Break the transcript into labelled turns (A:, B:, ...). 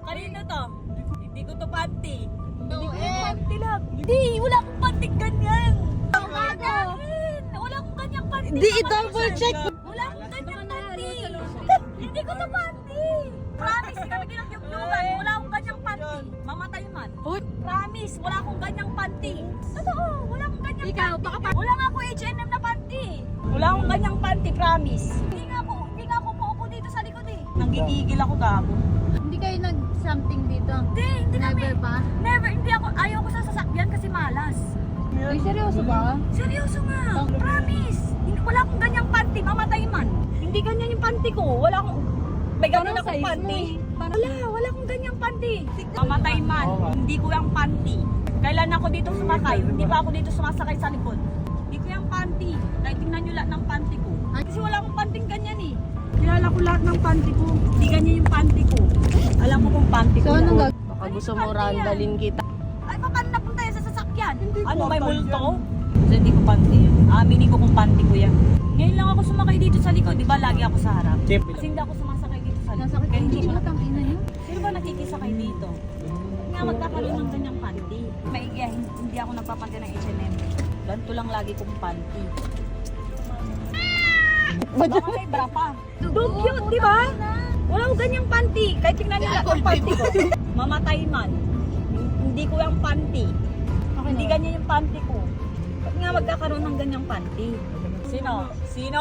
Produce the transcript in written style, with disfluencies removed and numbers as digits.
A: Kanino to? Hindi ko to panty.
B: No,
A: Hindi ko yung panty lang. Hindi, wala akong panty ganyan. Wala akong ganyang panty.
B: Di, i-double check.
A: Wala akong ganyang panty. Hindi ko to panty. Promise, hindi kami ginagyuglugan. Wala akong ganyang panty. Mamatay man.
B: Uy,
A: Promise, wala akong ganyang panty. Totoo, wala akong ganyang
B: Ikaw,
A: panty.
B: baka
A: Wala nga ako H&M na panty. Wala akong ganyang panty, promise. Hindi nga ako maupo dito sa likod eh. Nanggigigil ako gago.
B: hindi kayo nag-something dito?
A: Hindi kami.
B: Never pa?
A: Never, hindi ako, ayaw ko sa sasakyan kasi malas.
B: Uy, seryoso ba?
A: Seryoso nga, promise. Wala akong ganyang panty, mamatay man. Hindi ganyan yung panty ko, wala akong, may ganyan
B: Parang
A: akong
B: size mo
A: panty.
B: eh.
A: Wala akong ganyang panty. Mamatay man, hindi ko yung panty. Kailan ako dito sumakay, hindi pa ako dito sumasakay sa likod. Hindi ko yung panty, kahit tingnan nyo lahat ng panty ko. Kasi wala akong panting ganyan eh. Kilala ko lahat ng panty ko, hindi ganyan yung panty ko. Alam mo kung panty ko
B: So, anong
A: yan.
B: gagawin? Baka gusto mo randalin kita.
A: Ay, paano napunta yan sa sasakyan? Ano, may multo? So, hindi ko panty yun. Aminin ko kung panty ko yan. Ngayon lang ako sumakay dito sa likod, di ba? Lagi ako sa harap. Kasi hindi ako sumasakay dito sa likod.
B: Nasakit
A: Kaya
B: yung
A: hindi ko
B: dito, tang ina yun.
A: Sino ba nakikisakay dito? Nga magkakaroon ng ganyang panty. Maigi, hindi ako nagpapanty ng H&M. Ganito lang lagi kong panty. Baka may bra pa. Dog cute, di ba? Wala akong ganyang panty. Kahit tingnan nyo lahat ng panty ko. Mamatay man. Hindi ko yung panty. Hindi ganyan yung panty ko. Ba't nga magkakaroon ng ganyang panty? Sino? Sino?